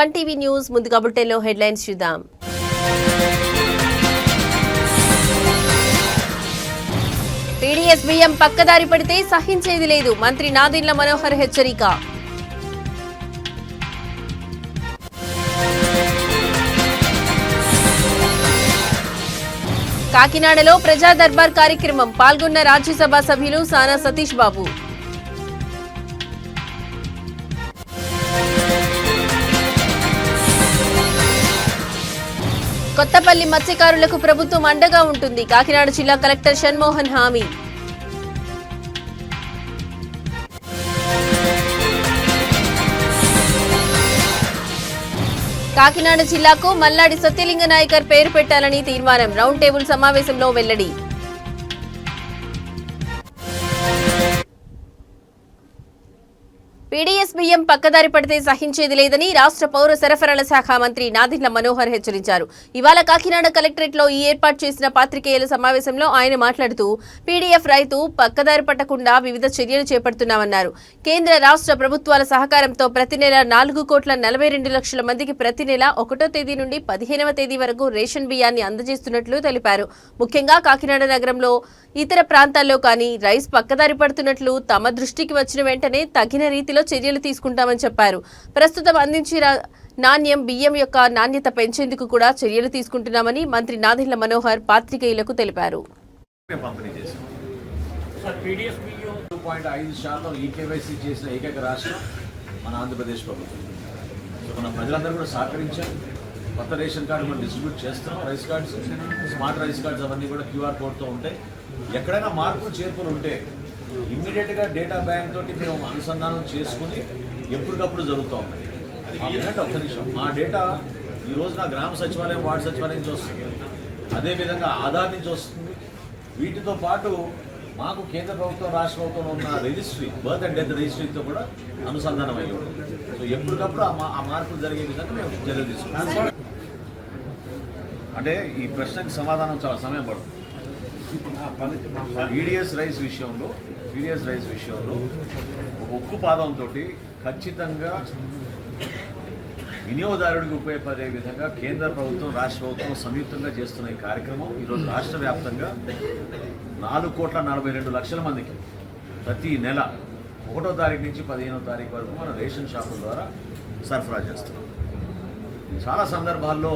One TV news ముందుగా బులెటిన్లో headlines చూద్దాం. పీడీఎస్ బియ్యం పక్కదారి పడితే సహించేది లేదు, మంత్రి నాదెండ్ల మనోహర్ హెచ్చరిక. కాకినాడలో ప్రజా దర్బార్ కార్యక్రమం పాల్గొన్న రాజ్యసభ సభ్యులు సానా సతీష్ బాబు. కొత్తపల్లి మత్స్యకారులకు ప్రభుత్వం అండగా ఉంటుంది, కాకినాడ జిల్లా కలెక్టర్ షణ్మోహన్ హామీ. కాకినాడ జిల్లాకు మల్లాడి సత్యలింగ నాయకర్ పేరు పెట్టాలని తీర్మానం, రౌండ్ టేబుల్ సమావేశంలో వెల్లడి. పీడీఎస్ బియ్యం పక్కదారి పడితే సహించేది లేదని రాష్ట్ర పౌర సరఫరాల శాఖ మంత్రి నాదెండ్ల మనోహర్ హెచ్చరించారు. ఇవాళ కాకినాడ కలెక్టరేట్లో ఈ ఏర్పాటు చేసిన పాత్రికేయుల సమావేశంలో ఆయన మాట్లాడుతూ పీడీఎఫ్ రైతు పక్కదారి పట్టకుండా వివిధ చర్యలు చేపడుతున్నామన్నారు. కేంద్ర రాష్ట్ర ప్రభుత్వాల సహకారంతో ప్రతి నెల 4,42,00,000 మందికి ప్రతి నెల 1వ తేదీ నుండి 15వ తేదీ వరకు రేషన్ బియ్యాన్ని అందజేస్తున్నట్లు తెలిపారు. ముఖ్యంగా కాకినాడ నగరంలో ఇతర ప్రాంతాల్లో కానీ రైస్ పక్కదారి పడుతున్నట్లు తమ దృష్టికి వచ్చిన వెంటనే తగిన రీతిలో చర్యలు తీసుకుంటామని చెప్పారు. ప్రస్తుతం అందించిన నాణ్యం బియ్యం యొక్క నాణ్యత పెంచేందుకు కూడా చర్యలు తీసుకుంటున్నామని మంత్రి నాదెండ్ల మనోహర్ పాత్రికేయులకు తెలిపారు. మన ప్రజలందరూ కూడా సహకరించారు. కొత్త రేషన్ కార్డు మనం డిస్ట్రిబ్యూట్ చేస్తాం. Rice cards, smart rice cards అవన్నీ కూడా QR కోడ్తో ఉంటాయి. ఎక్కడైనా మార్పులు చేర్పులు ఉంటే ఇమ్మీడియట్గా డేటా బ్యాంక్ తోటి మేము అనుసంధానం చేసుకుని ఎప్పటికప్పుడు జరుగుతూ ఉన్నాయి. ఒక్క నిమిషం, మా డేటా ఈ రోజు నా గ్రామ సచివాలయం, వార్డు సచివాలయం నుంచి వస్తుంది, అదేవిధంగా ఆధార్ నుంచి వస్తుంది. వీటితో పాటు మాకు కేంద్ర ప్రభుత్వం, రాష్ట్ర ప్రభుత్వం ఉన్న రిజిస్ట్రీ, బర్త్ అండ్ డెత్ రిజిస్ట్రీతో కూడా అనుసంధానం అయ్యి ఉంటుంది. సో ఎప్పటికప్పుడు ఆ మార్పులు జరిగే విధంగా మేము చర్యలు తీసుకుంటాం. అంటే ఈ ప్రశ్నకి సమాధానం చాలా సమయం పడుతుంది. పీడీఎస్ రైస్ విషయంలో ఉక్కు పాదంతో ఖచ్చితంగా వినియోగదారుడికి ఉపయోగపడే విధంగా కేంద్ర ప్రభుత్వం, రాష్ట్ర ప్రభుత్వం సంయుక్తంగా చేస్తున్న ఈ కార్యక్రమం ఈరోజు రాష్ట్ర వ్యాప్తంగా 4,42,00,000 మందికి ప్రతి నెల 1వ తారీఖు నుంచి 15వ తారీఖు వరకు మన రేషన్ షాపుల ద్వారా సరఫరా చేస్తున్నాం. చాలా సందర్భాల్లో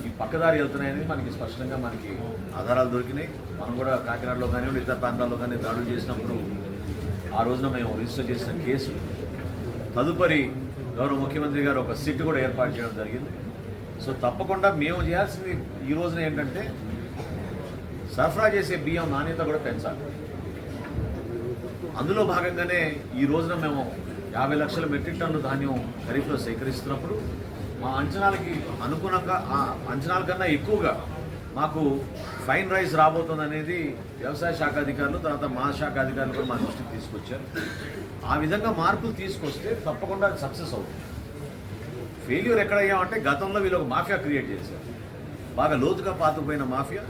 ఈ పక్కదారి వెళ్తున్నాయని మనకి స్పష్టంగా ఆధారాలు దొరికినాయి. మనం కూడా కాకినాడలో కానివ్వండి, ఇతర ప్రాంతాల్లో కానీ దాడులు చేసినప్పుడు ఆ రోజున మేము రిజిస్టర్ చేసిన కేసు తదుపరి గౌరవ ముఖ్యమంత్రి గారు ఒక సిట్ కూడా ఏర్పాటు చేయడం జరిగింది. సో తప్పకుండా మేము చేయాల్సింది ఈ రోజున ఏంటంటే సరఫరా చేసే బియ్యం నాణ్యత కూడా పెంచాలి. అందులో భాగంగానే ఈ రోజున మేము 50 లక్షల మెట్రిక్ టన్నుల ధాన్యం ఖరీఫ్లో సేకరిస్తున్నప్పుడు మా అంచనాలకి అనుగుణంగా, ఆ అంచనాల కన్నా ఎక్కువగా మాకు ఫైన్ రైస్ రాబోతుంది అనేది వ్యవసాయ శాఖ అధికారులు, తర్వాత మా శాఖ అధికారులు కూడా మా దృష్టికి తీసుకొచ్చారు. ఆ విధంగా మార్పులు తీసుకొస్తే తప్పకుండా సక్సెస్ అవుతుంది. ఫెయిల్యూర్ ఎక్కడయ్యామంటే గతంలో వీళ్ళు ఒక మాఫియా క్రియేట్ చేశారు, బాగా లోతుగా పాతుకుపోయిన మాఫియా.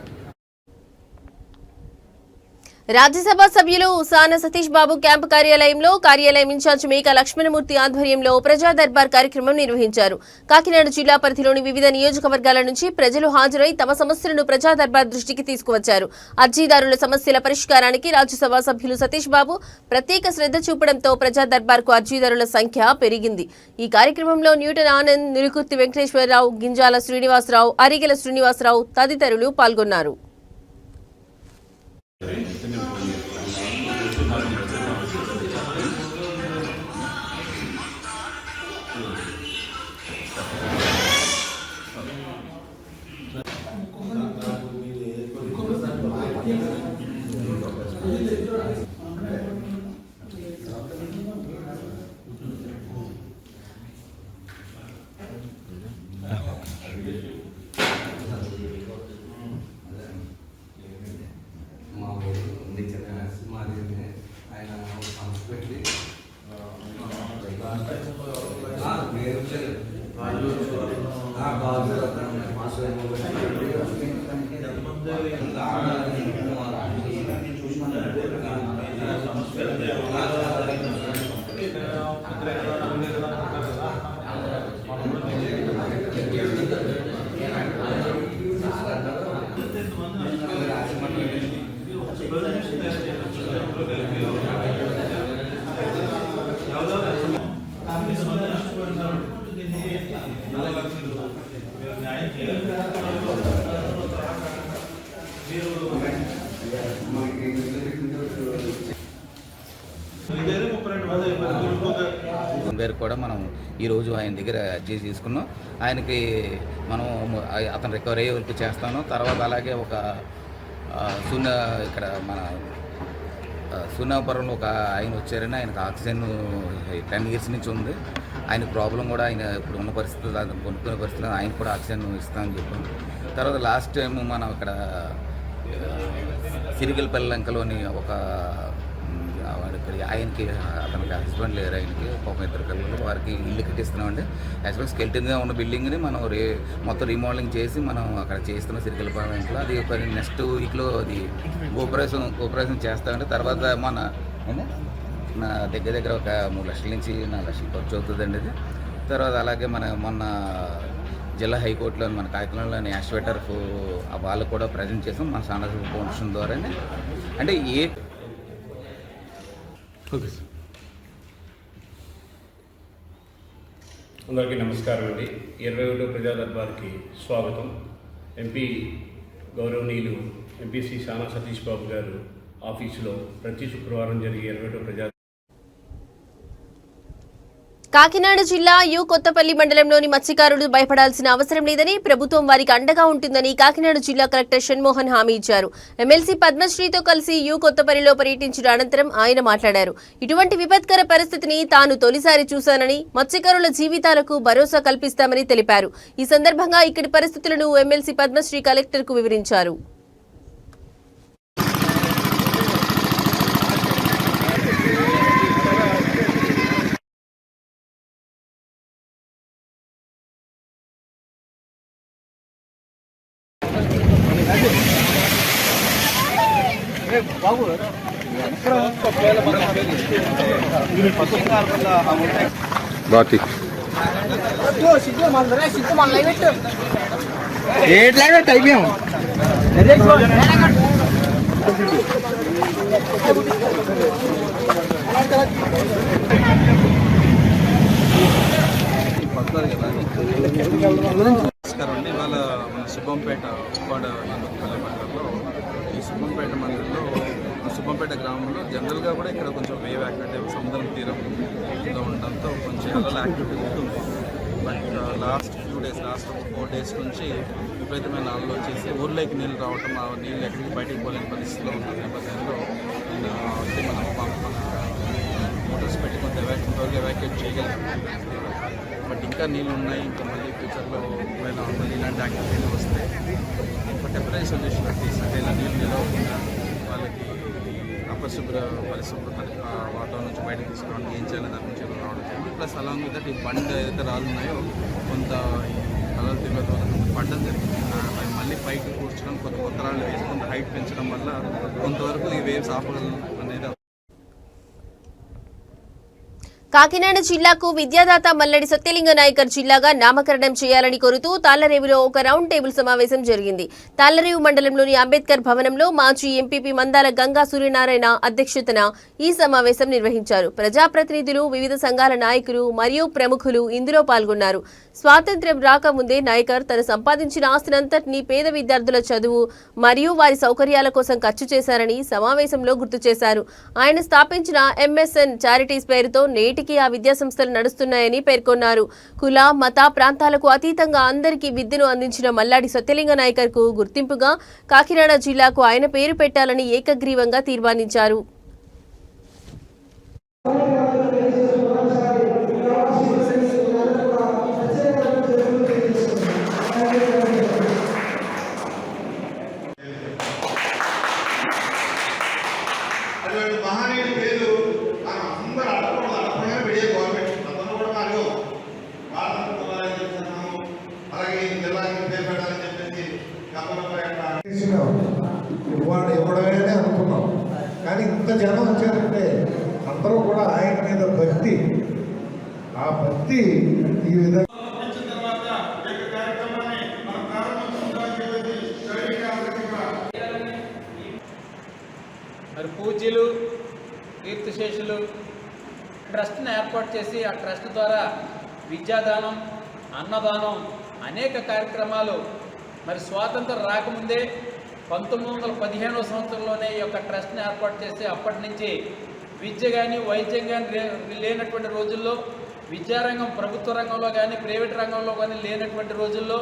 రాజ్యసభ సభ్యులు సానా సతీష్ బాబు క్యాంపు కార్యాలయంలో కార్యాలయం ఇన్ఛార్జ్ మేక లక్ష్మణమూర్తి ఆధ్వర్యంలో ప్రజా దర్బార్ కార్యక్రమం నిర్వహించారు. కాకినాడ జిల్లా పరిధిలోని వివిధ నియోజకవర్గాల నుంచి ప్రజలు హాజరై తమ సమస్యలను ప్రజా దర్బార్ దృష్టికి తీసుకువచ్చారు. అర్జీదారుల సమస్యల పరిష్కారానికి రాజ్యసభ సభ్యులు సతీష్ బాబు ప్రత్యేక శ్రద్ధ చూపడంతో ప్రజా దర్బార్కు అర్జీదారుల సంఖ్య పెరిగింది. ఈ కార్యక్రమంలో న్యూటన్ ఆనంద్, నిరుకుర్తి వెంకటేశ్వరరావు, గింజాల శ్రీనివాసరావు, అరిగెల శ్రీనివాసరావు తదితరులు పాల్గొన్నారు. గారు కూడా మనం ఈరోజు ఆయన దగ్గర అడ్జస్ట్ తీసుకున్నాం. ఆయనకి మనం అతను రికవరీ అయ్యే వరకు చేస్తాను. తర్వాత అలాగే ఒక ఇక్కడ మన సూనాపురంలో ఒక ఆయన వచ్చారని ఆయనకు ఆక్సిజన్ 10 years నుంచి ఉంది. ఆయన ప్రాబ్లం కూడా ఆయన ఇప్పుడు ఉన్న పరిస్థితులు కొనుక్కునే పరిస్థితుల్లో ఆయన కూడా ఆక్సిజన్ ఇస్తామని చెప్పాం. తర్వాత లాస్ట్ టైం మనం ఇక్కడ సిరిగలపల్లి లంకలోని ఒక ఆయనకి అతనికి హస్బెండ్ లేరు, ఆయనకి ఒక 2 పిల్లలు, వారికి ఇల్లు కట్టిస్తున్నామండి. యాక్చువల్గా స్కెల్టన్గా ఉన్న బిల్డింగ్ని మనం మొత్తం రీమోడలింగ్ చేసి మనం అక్కడ చేస్తున్నాం సిరిగలపల్లిలో. అది నెక్స్ట్ వీక్లో అది ఓపరేషన్ చేస్తామండి. తర్వాత నా దగ్గర ఒక 3 లక్షల నుంచి 4 లక్షలు ఖర్చు అవుతుందండి ఇది. తర్వాత అలాగే మొన్న జిల్లా హైకోర్టులో మన కాకినాడలోని యాక్సివేటర్ వాళ్ళకు కూడా ప్రజెంట్ చేసాం మన సానస్ ఫౌండేషన్ ద్వారానే. అంటే అందరికీ నమస్కారం అండి. 21వ ప్రజా దర్బార్కి స్వాగతం. ఎంపీ గౌరవనీయులు ఎంపీ శ్రీ సానా సతీష్ బాబు గారు ఆఫీసులో ప్రతి శుక్రవారం జరిగే 21వ ప్రజా కాకినాడ జిల్లా కొత్తపల్లి మండలంలోని మత్స్యకారులు భయపడాల్సిన అవసరం లేదని, ప్రభుత్వం వారికి అండగా ఉంటుందని కాకినాడ జిల్లా కలెక్టర్ షణ్మోహన్ హామీ ఇచ్చారు. ఎమ్మెల్సీ పద్మశ్రీతో కలిసి కొత్తపల్లిలో పర్యటించిన అనంతరం ఆయన మాట్లాడారు. ఇటువంటి విపత్కర పరిస్థితిని తాను తొలిసారి చూశానని, మత్స్యకారుల జీవితాలకు భరోసా కల్పిస్తామని తెలిపారు. ఈ సందర్భంగా ఇక్కడి పరిస్థితులను ఎమ్మెల్సీ పద్మశ్రీ కలెక్టర్కు వివరించారు. నమస్కారం అండి. ఇవాళ మన సుబ్బంపేట మండలంలో ఈ సుబ్బంపేట మండలంలో సుబ్బంపేట గ్రామంలో జనరల్గా కూడా ఇక్కడ కొంచెం వేవ్ యాక్టివిటీ సముద్రం తీరంలో ఉండడంతో కొంచెం అలల యాక్టివిటీ ఉంటుంది. బట్ లాస్ట్ 4 days నుంచి విపరీతమైన అలలు వచ్చేసి ఊర్లోకి నీళ్ళు రావటం, ఆ నీళ్ళు ఎక్కడికి బయటికి పోలేని పరిస్థితిలో ఉన్న నేపథ్యంలో మన మోటార్స్ పెట్టి కొంతవరకు ఎవాక్యుయేట్ చేయగలిగాం. బట్ ఇంకా నీళ్ళు ఉన్నాయి. ఇంకా మళ్ళీ ఫ్యూచర్లో మళ్ళీ ఇలాంటి యాక్టివిటీలు వస్తే ఒక టెంపరీ సొల్యూషన్ అంటే ఇలా నీళ్ళు నిలవకుండా వాళ్ళకి పరిశుభ్రత వాటర్ నుంచి బయటకు తీసుకోవడానికి ఏం చేయాలి దాని నుంచి రావడం జరిగింది. ప్లస్ అలాంగ్ విత్ దట్ ఈ బండ్ ఏదైతే రాళ్ళు ఉన్నాయో కొంత కలర్ తిరుగుతూ పడ్డం జరిగింది. అవి మళ్ళీ పైకి కూర్చడం, కొత్త రాళ్ళు వేసుకుంటూ హైట్ పెంచడం వల్ల కొంతవరకు ఈ వేవ్స్ ఆపగలం అనేది. కాకినాడ జిల్లాకు విద్యాదాత మల్లెడి సత్యలింగ నాయకర్ జిల్లాగా నామకరణం చేయాలని కోరుతూ తాళ్లరేవులో ఒక రౌండ్ టేబుల్ సమావేశం జరిగింది. తాళ్లరేవు మండలంలోని అంబేద్కర్ భవనంలో మాజీ ఎంపీపీ మందాల గంగా సూర్యనారాయణ అధ్యక్షతన ఈ సమావేశం నిర్వహించారు. ప్రజాప్రతినిధులు, వివిధ సంఘాల నాయకులు మరియు ప్రముఖులు ఇందులో పాల్గొన్నారు. స్వాతంత్ర్యం రాకముందే నాయకర్ తను సంపాదించిన ఆస్తినంతటినీ పేద విద్యార్థుల చదువు మరియు వారి సౌకర్యాల కోసం ఖర్చు చేశారని సమావేశంలో గుర్తు చేశారు. ఆయన స్థాపించిన MSN చారిటీస్ పేరుతో నేటికి ఆ విద్యాసంస్థలు నడుస్తున్నాయని పేర్కొన్నారు. కుల, మత, ప్రాంతాలకు అతీతంగా అందరికీ విద్యను అందించిన మల్లాడి సత్యలింగ నాయకర్కు గుర్తింపుగా కాకినాడ జిల్లాకు ఆయన పేరు పెట్టాలని ఏకగ్రీవంగా తీర్మానించారు. ఇవ్వడమే అనుకున్నాం, కానీ ఇంత జనం వచ్చారంటే అందరూ కూడా ఆయన మీద భక్తి, ఆ భక్తి ఈ విధంగా మరి పూజ్యులు కీర్తిశేషులు ట్రస్ట్ని ఏర్పాటు చేసి ఆ ట్రస్ట్ ద్వారా విద్యాదానం, అన్నదానం అనేక కార్యక్రమాలు మరి స్వాతంత్రం రాకముందే 1915వ సంవత్సరంలోనే ఈ యొక్క ట్రస్ట్ని ఏర్పాటు చేసి అప్పటి నుంచి విద్య కానీ వైద్యం కానీ లేనటువంటి రోజుల్లో, విద్యారంగం ప్రభుత్వ రంగంలో కానీ ప్రైవేట్ రంగంలో కానీ లేనటువంటి రోజుల్లో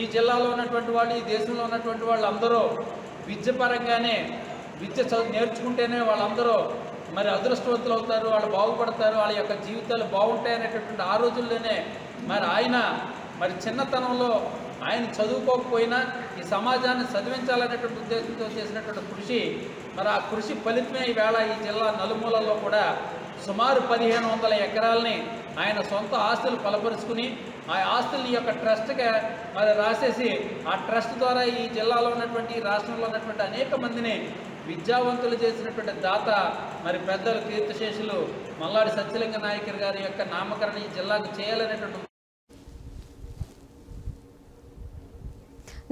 ఈ జిల్లాలో ఉన్నటువంటి వాళ్ళు, ఈ దేశంలో ఉన్నటువంటి వాళ్ళందరూ విద్య పరంగానే విద్య నేర్చుకుంటేనే వాళ్ళందరూ మరి అదృష్టవంతులు అవుతారు, వాళ్ళు బాగుపడతారు, వాళ్ళ యొక్క జీవితాలు బాగుంటాయి అనేటటువంటి ఆ రోజుల్లోనే మరి ఆయన మరి చిన్నతనంలో ఆయన చదువుకోకపోయినా ఈ సమాజాన్ని చదివించాలనేటువంటి ఉద్దేశంతో చేసినటువంటి కృషి, మరి ఆ కృషి ఫలితమే ఈవేళ ఈ జిల్లా నలుమూలల్లో కూడా సుమారు 1500 ఎకరాలని ఆయన సొంత ఆస్తులు బలపరుచుకుని ఆ ఆస్తుల్ని యొక్క ట్రస్ట్గా మరి రాసేసి ఆ ట్రస్ట్ ద్వారా ఈ జిల్లాలో ఉన్నటువంటి రాష్ట్రంలో ఉన్నటువంటి అనేక మందిని విద్యావంతులు చేసినటువంటి దాత మరి పెద్దలు కీర్తిశేషులు మల్లాడి సత్యలింగ నాయకర్ గారి యొక్క నామకరణ ఈ జిల్లాకు చేయాలనేటువంటి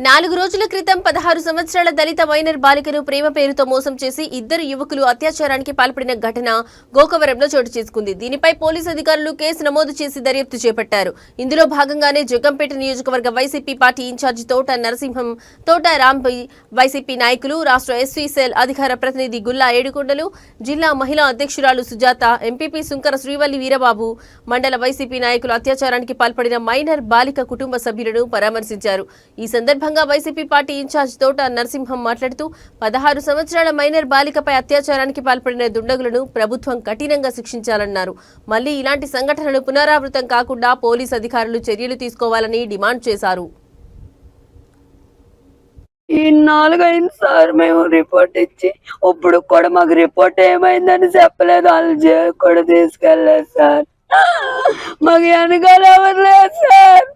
4 రోజుల క్రితం 16 సంవత్సరాల దళిత మైనర్ బాలికను ప్రేమ పేరుతో మోసం చేసి 2 యువకులు అత్యాచారానికి పాల్పడిన ఘటన గోకవరంలో చోటు చేసుకుంది. దీనిపై పోలీసు అధికారులు కేసు నమోదు చేసి దర్యాప్తు చేపట్టారు. ఇందులో భాగంగానే జగ్గంపేట నియోజకవర్గ వైసీపీ పార్టీ ఇన్ఛార్జి తోట నరసింహం, తోట రాంపై వైసీపీ నాయకులు, రాష్ట్ర ఎస్సీ సెల్ అధికార ప్రతినిధి గుల్లా ఏడుకొండలు, జిల్లా మహిళా అధ్యక్షురాలు సుజాత, ఎంపీపీ సుంకర శ్రీవల్లి వీరబాబు, మండల వైసీపీ నాయకులు అత్యాచారానికి పాల్పడిన మైనర్ బాలిక కుటుంబ సభ్యులను పరామర్శించారు. ఈ సందర్భంగా వైసీపీ పార్టీ ఇన్ఛార్జ్ తోట నరసింహం మాట్లాడుతూ 16 సంవత్సరాల మైనర్ బాలికపై అత్యాచారానికి పాల్పడిన దుండగులను ప్రభుత్వం కఠినంగా శిక్షించాలన్నారు. మళ్లీ ఇలాంటి సంఘటనలు పునరావృతం కాకుండా పోలీసు అధికారులు చర్యలు తీసుకోవాలని డిమాండ్ చేశారు. ఈ 4 అయింది సార్ మేము రిపోర్ట్ ఇచ్చి, ఇప్పుడు కూడా మాకు రిపోర్ట్ ఏమైందని చెప్పలేదు, వాళ్ళు జైలు కూడా తీసుకెళ్ళలేదు సార్. మాకు వెనకాల ఎవరు లేదు సార్.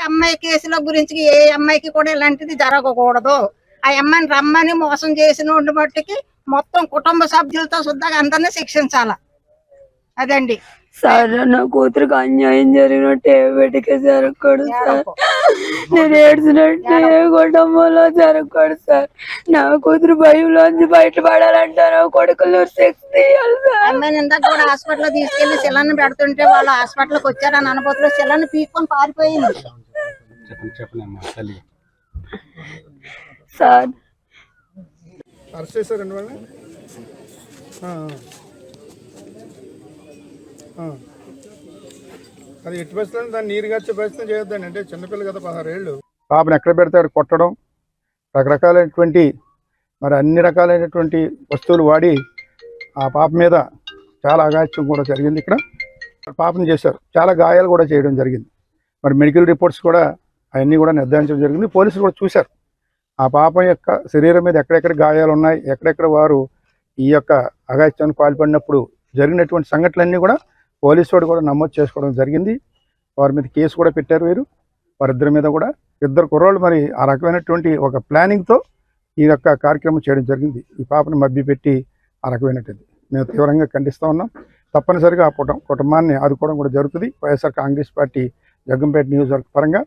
అమ్మాయి కేసుల గురించి ఏ అమ్మాయికి కూడా ఇలాంటిది జరగకూడదు. ఆ అమ్మాయిని రమ్మని మోసం చేసిన బట్టికి మొత్తం కుటుంబ సభ్యులతో శుద్ధంగా అందరినీ శిక్షించాల. అదండి సార్, నా కూతురికి అన్యాయం జరిగినట్టు ఏ బిడ్డకి జరగకూడదు సార్. నేను ఏడ్చినట్టు ఏ కుటుంబంలో జరగకూడదు సార్. నా కూతురు భయంలోంచి బయటపడాలంటే నా కొడుకులు శక్తి తీయాలి సార్. అమ్మాయిని ఇందాక కూడా హాస్పిటల్ తీసుకెళ్లి శిలాన్ని పెడుతుంటే వాళ్ళు హాస్పిటల్కి వచ్చారని అనుభూతిలో శిలాన్ని పీక్కొని పారిపోయింది సార్. అరెస్ట్ చేశారండి వాళ్ళని. అది ఎట్టి పరిస్థితుల్లో దాన్ని నీరు గార్చే ప్రయత్నం చేయొద్దండి. అంటే చిన్నపిల్ల కదా, 16 ఏళ్ళు. పాపను ఎక్కడ పెడితే అక్కడ కొట్టడం, రకరకాలైనటువంటి మరి అన్ని రకాలైనటువంటి వస్తువులు వాడి ఆ పాప మీద చాలా అగాత్యం కూడా జరిగింది. ఇక్కడ పాపను చేశారు, చాలా గాయాలు కూడా చేయడం జరిగింది. మరి మెడికల్ రిపోర్ట్స్ కూడా అవన్నీ కూడా నిర్ధారించడం జరిగింది. పోలీసులు కూడా చూశారు ఆ పాప యొక్క శరీరం మీద ఎక్కడెక్కడ గాయాలు ఉన్నాయి, ఎక్కడెక్కడ వారు ఈ యొక్క అగాత్యానికి పాల్పడినప్పుడు జరిగినటువంటి సంఘటనలన్నీ కూడా పోలీసు వాడు కూడా నమోదు చేసుకోవడం జరిగింది. వారి మీద కేసు కూడా పెట్టారు. వారిద్దరి మీద కూడా 2 కుర్రోళ్ళు మరి ఆ రకమైనటువంటి ఒక ప్లానింగ్తో ఈ యొక్క కార్యక్రమం చేయడం జరిగింది. ఈ పాపను మభ్యపెట్టి ఆ రకమైనటువంటి మేము తీవ్రంగా ఖండిస్తూ ఉన్నాం. తప్పనిసరిగా ఆ కుటుంబాన్ని ఆదుకోవడం కూడా జరుగుతుంది. వైఎస్ఆర్ కాంగ్రెస్ పార్టీ జగ్గంపేట నియోజకవర్గ పరంగా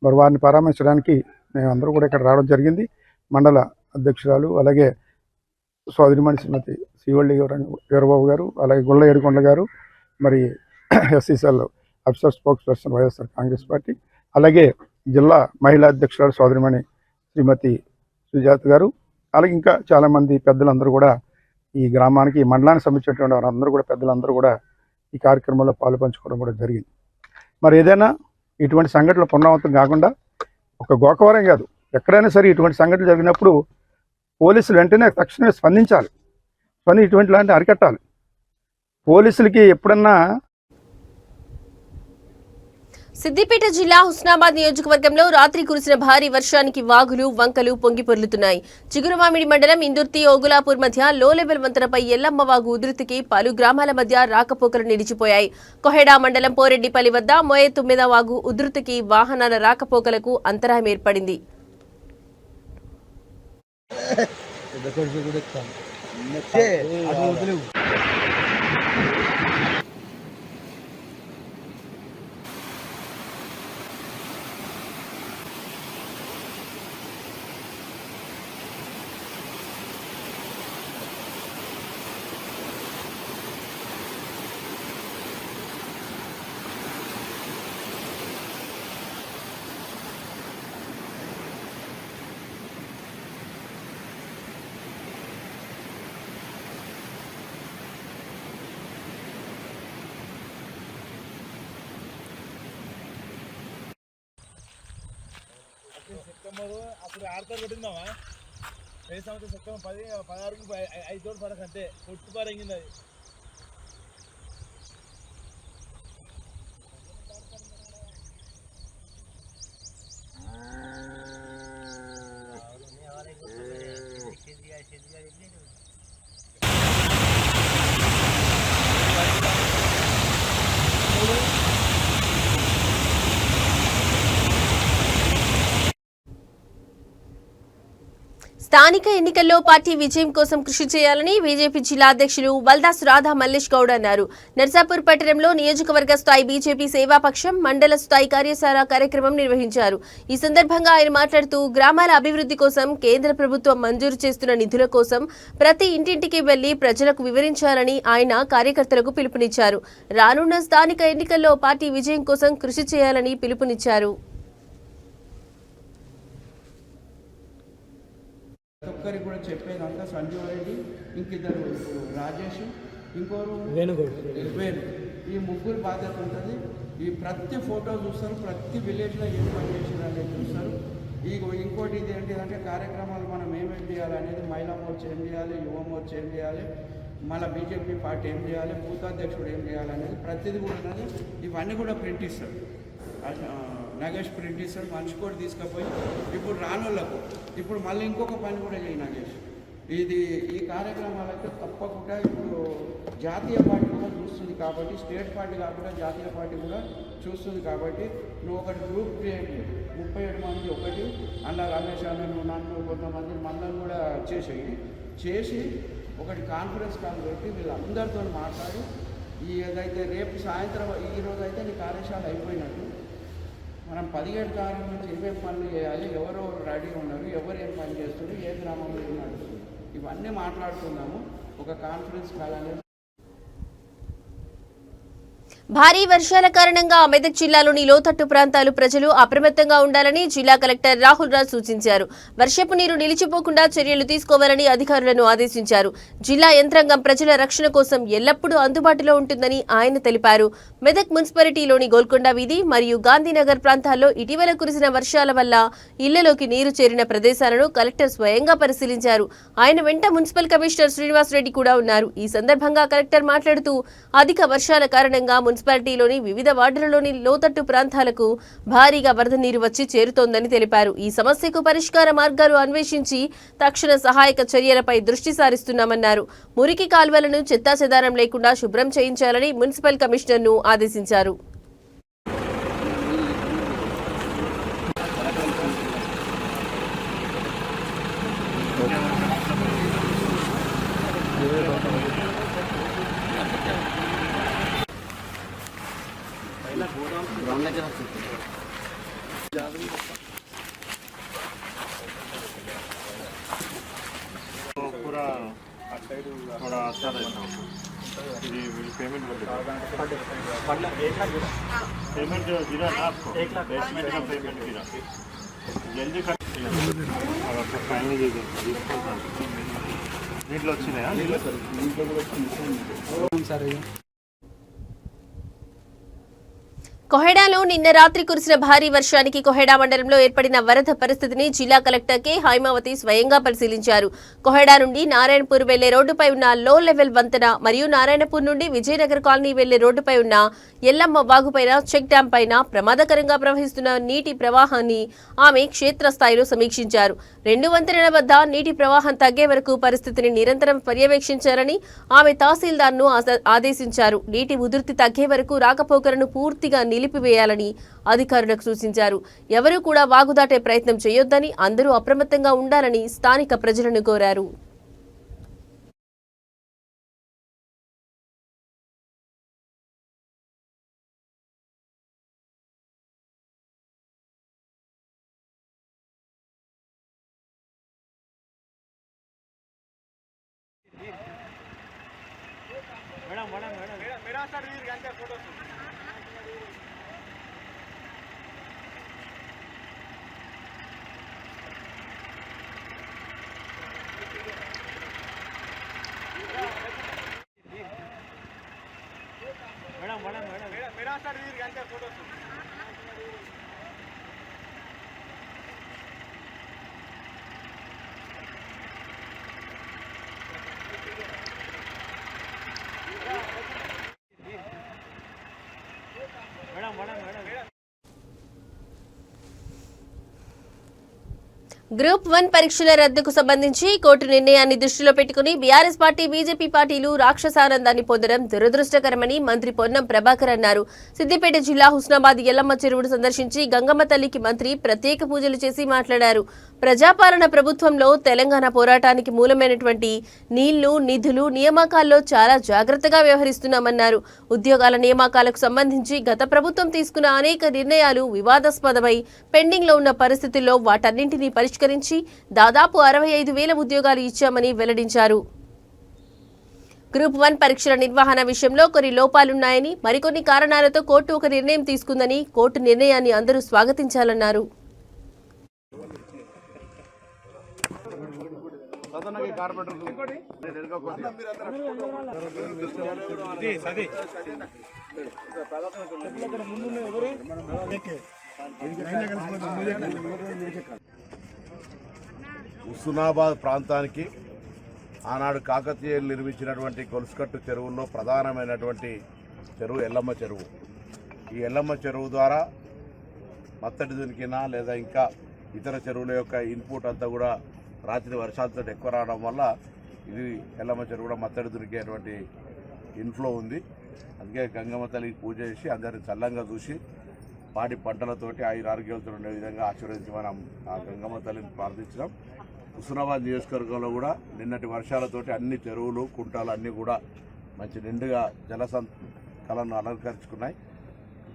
మరి వారిని పరామర్శించడానికి మేము అందరూ కూడా ఇక్కడ రావడం జరిగింది. మండల అధ్యక్షురాలు, అలాగే సోదరిమణి శ్రీమతి శ్రీవల్లి వీరబాబు గారు, అలాగే గుల్ల ఏడుకొండ గారు, మరి SCCL officer spokes person YSR Congress party, అలాగే జిల్లా మహిళా అధ్యక్షురాలు సోదరిమణి శ్రీమతి సుజాత గారు, అలాగే ఇంకా చాలామంది పెద్దలందరూ కూడా ఈ గ్రామానికి, ఈ మండలానికి సంబంధించినటువంటి వారందరూ కూడా పెద్దలందరూ కూడా ఈ కార్యక్రమంలో పాలు పంచుకోవడం కూడా జరిగింది. మరి ఏదైనా ఇటువంటి సంఘటనలు పునరావృతం కాకుండా ఒక గోకవరం కాదు, ఎక్కడైనా సరే ఇటువంటి సంఘటనలు జరిగినప్పుడు పోలీసులు వెంటనే తక్షణమే స్పందించాలి. ఇటువంటి లాంటి అరికట్టాలి. పోలీసులకి ఎప్పుడన్నా సిద్దిపేట జిల్లా హుస్నాబాద్ నియోజకవర్గంలో రాత్రి కురిసిన భారీ వర్షానికి వాగులు, వంకలు పొంగి పొర్లుతున్నాయి. చిగురుమామిడి మండలం ఇందుర్తి, ఓగులాపూర్ మధ్య లో లెవెల్ వంతెనపై ఎల్లమ్మ వాగు ఉధృతికి పలు గ్రామాల మధ్య రాకపోకలు నిలిచిపోయాయి. కొహెడా మండలం పోరెడ్డిపల్లి వద్ద మోయే 9వ వాగు ఉధృతికి వాహనాల రాకపోకలకు అంతరాయం ఏర్పడింది. సెప్టెంబర్ అప్పుడు 6 తారీఖు కొట్టిందామా ఏ సంవత్సరం సెప్టెంబర్ 16కి 5 రోజులు పడక అంతే కొట్టు పారింగింది అది. స్థానిక ఎన్నికల్లో పార్టీ విజయం కోసం కృషి చేయాలని బీజేపీ జిల్లా అధ్యక్షులు వల్దాస్ రాధా మల్లేష్ గౌడ్ అన్నారు. నర్సాపూర్ పట్టణంలో నియోజకవర్గ స్థాయి బీజేపీ సేవాపక్షం మండల స్థాయి కార్యశాల కార్యక్రమం నిర్వహించారు. ఈ సందర్భంగా ఆయన మాట్లాడుతూ గ్రామాల అభివృద్ధి కోసం కేంద్ర ప్రభుత్వం మంజూరు చేస్తున్న నిధుల కోసం ప్రతి ఇంటింటికి వెళ్లి ప్రజలకు వివరించాలని ఆయన కార్యకర్తలకు పిలుపునిచ్చారు. రానున్న స్థానిక ఎన్నికల్లో పార్టీ విజయం కోసం కృషి చేయాలని పిలుపునిచ్చారు. ఒక్కరికి కూడా చెప్పేదంతా సంజీవ్ రెడ్డి, ఇంకిద్దరు రాజేష్, ఇంకోరు వేణు, ఈ ముగ్గురు బాధ్యత ఉంటుంది. ఈ ప్రతి ఫోటో చూస్తారు, ప్రతి విలేజ్లో ఏం పని చేసినా అనేది చూస్తారు. ఇంకోటి ఇది ఏంటిదంటే కార్యక్రమాలు మనం ఏమేమి చేయాలి అనేది మహిళా మోర్చా ఏం చేయాలి, యువ మోర్చా ఏం చేయాలి, మళ్ళీ బీజేపీ పార్టీ ఏం చేయాలి, బూత్ అధ్యక్షుడు ఏం చేయాలి అనేది ప్రతిదీ కూడా ఉన్నది. ఇవన్నీ కూడా ప్రింట్ ఇస్తారు, నగేష్ ప్రింట్ ఇస్తాడు. మనిషి కూడా తీసుకుపోయి ఇప్పుడు రానోళ్ళకు ఇప్పుడు మళ్ళీ ఇంకొక పని కూడా చేయి నగేష్. ఈ కార్యక్రమాలైతే తప్పకుండా ఇప్పుడు జాతీయ పార్టీ కూడా చూస్తుంది కాబట్టి, స్టేట్ పార్టీ కాకుండా జాతీయ పార్టీ కూడా చూస్తుంది కాబట్టి నువ్వు ఒకటి గ్రూప్ క్రియేట్ 37 మంది ఒకటి అలా రమేష్ అన్న నువ్వు నన్ను కొంతమంది మందరం కూడా చేసి ఒకటి కాన్ఫరెన్స్ కాల్ పెట్టి వీళ్ళందరితో మాట్లాడి ఏదైతే రేపు సాయంత్రం ఈరోజు అయితే నీ కార్యశాల అయిపోయినట్టు మనం 17 తారీఖు నుంచి ఏమేమి పనులు చేయాలి, ఎవరెవరు రెడీ ఉన్నారు, ఎవరు ఏం పని చేస్తున్నారు, ఏ గ్రామంలో ఏం నడుస్తుంది, ఇవన్నీ మాట్లాడుతున్నాము. ఒక కాన్ఫరెన్స్ కాల్ అనేది. భారీ వర్షాల కారణంగా మెదక్ జిల్లాలోని లోతట్టు ప్రాంతాలు ప్రజలు అప్రమత్తంగా ఉండాలని జిల్లా కలెక్టర్ రాహుల్ రాజ్ సూచించారు. వర్షపు నీరు నిలిచిపోకుండా చర్యలు తీసుకోవాలని అధికారులను ఆదేశించారు. జిల్లా యంత్రాంగం ప్రజల రక్షణ కోసం ఎల్లప్పుడూ అందుబాటులో ఉంటుందని ఆయన తెలిపారు. మెదక్ మున్సిపాలిటీలోని గోల్కొండ వీధి మరియు గాంధీనగర్ ప్రాంతాల్లో ఇటీవల కురిసిన వర్షాల వల్ల ఇళ్లలోకి నీరు చేరిన ప్రదేశాలను కలెక్టర్ స్వయంగా పరిశీలించారు. ఆయన వెంట మున్సిపల్ కమిషనర్ శ్రీనివాస్ రెడ్డి కూడా ఉన్నారు. ఈ సందర్భంగా కలెక్టర్ మాట్లాడుతూ అధిక వర్షాల కారణంగా మున్సిపాలిటీలోని వివిధ వార్డులలోని లోతట్టు ప్రాంతాలకు భారీగా వరద నీరు వచ్చి చేరుతోందని తెలిపారు. ఈ సమస్యకు పరిష్కార మార్గాలు అన్వేషించి తక్షణ సహాయక చర్యలపై దృష్టి సారిస్తున్నామన్నారు. మురికి కాల్వలను చెత్తాచెదారం లేకుండా శుభ్రం చేయించాలని మున్సిపల్ కమిషనర్ను ఆదేశించారు. पूरा थोड़ा अच्छा रहता है पेमेंट पेमेंट जो गिरा ना आपको 1 लाख बेसमेंट का पेमेंट गिरा जल्दी कर फाइनल నీటిలో వచ్చినాయా కొహెడాలో నిన్న రాత్రి కురిసిన భారీ వర్షానికి కొహెడా మండలంలో ఏర్పడిన వరద పరిస్థితిని జిల్లా కలెక్టర్ కె హైమావతి స్వయంగా పరిశీలించారు. కొహెడా నుండి నారాయణపూర్ వెళ్లే రోడ్డుపై ఉన్న లో లెవెల్ వంతెన మరియు నారాయణపూర్ నుండి విజయనగర్ కాలనీ వెళ్లే రోడ్డుపై ఉన్న ఎల్లమ్మ వాగుపైన చెక్ డ్యాం పైన ప్రమాదకరంగా ప్రవహిస్తున్న నీటి ప్రవాహాన్ని ఆమె క్షేత్రస్థాయిలో సమీక్షించారు. 2 వంతెనల వద్ద నీటి ప్రవాహం తగ్గే వరకు పరిస్థితిని నిరంతరం పర్యవేక్షించాలని ఆమె తహసీల్దార్ను ఆదేశించారు. నీటి ఉధృతి తగ్గే వరకు రాకపోకలను పూర్తిగా నిలిపివేయాలని అధికారులకు సూచించారు. ఎవరూ కూడా వాగు దాటే ప్రయత్నం చేయొద్దని, అందరూ అప్రమత్తంగా ఉండాలని స్థానిక ప్రజలను కోరారు. గ్రూప్ 1 పరీక్షల రద్దుకు సంబంధించి కోర్టు నిర్ణయాన్ని దృష్టిలో పెట్టుకుని బీఆర్ఎస్ పార్టీ బీజేపీ పార్టీలు రాక్షసానందాన్ని పొందడం దురదృష్టకరమని మంత్రి పొన్నం ప్రభాకర్ అన్నారు. సిద్దిపేట జిల్లా హుస్నాబాద్ ఎల్లమ్మ చెరువును సందర్శించి గంగమ్మ తల్లికి మంత్రి ప్రత్యేక పూజలు చేసి మాట్లాడారు. ప్రజాపాలన ప్రభుత్వంలో తెలంగాణ పోరాటానికి మూలమైనటువంటి నీళ్లు, నిధులు, నియామకాల్లో చాలా జాగ్రత్తగా వ్యవహరిస్తున్నామన్నారు. ఉద్యోగాల నియామకాలకు సంబంధించి గత ప్రభుత్వం తీసుకున్న అనేక నిర్ణయాలు వివాదాస్పదమై పెండింగ్ లో ఉన్న పరిస్థితుల్లో వాటన్నింటినీ పరిష్కరించి దాదాపు 65,000 ఉద్యోగాలు ఇచ్చామని వెల్లడించారు. గ్రూప్ 1 పరీక్షల నిర్వహణ విషయంలో కొన్ని లోపాలున్నాయని, మరికొన్ని కారణాలతో కోర్టు ఒక నిర్ణయం తీసుకుందని, కోర్టు నిర్ణయాన్ని అందరూ స్వాగతించాలన్నారు. హుస్నాబాద్ ప్రాంతానికి ఆనాడు కాకతీయులు నిర్మించినటువంటి గొలుసుకట్టు చెరువుల్లో ప్రధానమైనటువంటి చెరువు ఎల్లమ్మ చెరువు. ఈ ఎల్లమ్మ చెరువు ద్వారా మత్తడి దునికినా లేదా ఇంకా ఇతర చెరువుల యొక్క ఇన్పుట్ అంతా కూడా రాత్రి వర్షాలతో ఎక్కువ రావడం వల్ల ఇది ఎల్లమ్మ చెరువు కూడా మత్తడి దునికేటువంటి ఇన్ఫ్లో ఉంది. అందుకే గంగమ్మ తల్లికి పూజ చేసి అందరిని చల్లంగా చూసి పాడి పంటలతోటి ఆరోగ్యాలతో ఉండే విధంగా ఆశీర్వదించి మనం ఆ గంగమ్మ తల్లిని ప్రార్థించడం. హుస్నాబాద్ నియోజకవర్గంలో కూడా నిన్నటి వర్షాలతోటి అన్ని చెరువులు, కుంటాలు అన్నీ కూడా మంచి నిండుగా జలసంకలను అలంకరించుకున్నాయి.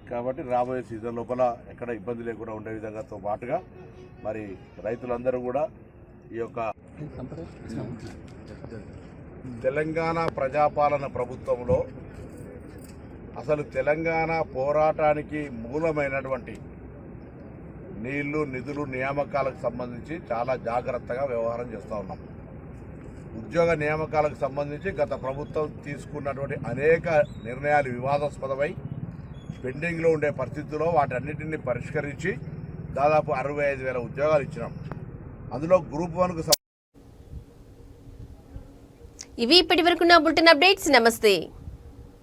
కాబట్టి రాబోయే సీజన్ లోపల ఎక్కడ ఇబ్బంది లేకుండా ఉండే విధంగాతో పాటుగా మరి రైతులందరూ కూడా ఈ యొక్క తెలంగాణ ప్రజాపాలన ప్రభుత్వంలో అసలు తెలంగాణ పోరాటానికి మూలమైనటువంటి నీళ్లు, నిధులు, నియామకాలకు సంబంధించి చాలా జాగ్రత్తగా వ్యవహారం చేస్తూ ఉన్నాం. ఉద్యోగ నియామకాలకు సంబంధించి గత ప్రభుత్వం తీసుకున్నటువంటి అనేక నిర్ణయాలు వివాదాస్పదమై పెండింగ్లో ఉండే పరిస్థితుల్లో వాటన్నిటిని పరిష్కరించి దాదాపు 65,000 ఉద్యోగాలు ఇచ్చినాం. అందులో గ్రూప్ 1కు ఇవి ఇప్పటివరకున్న బులెటిన్ అప్డేట్స్. నమస్తే.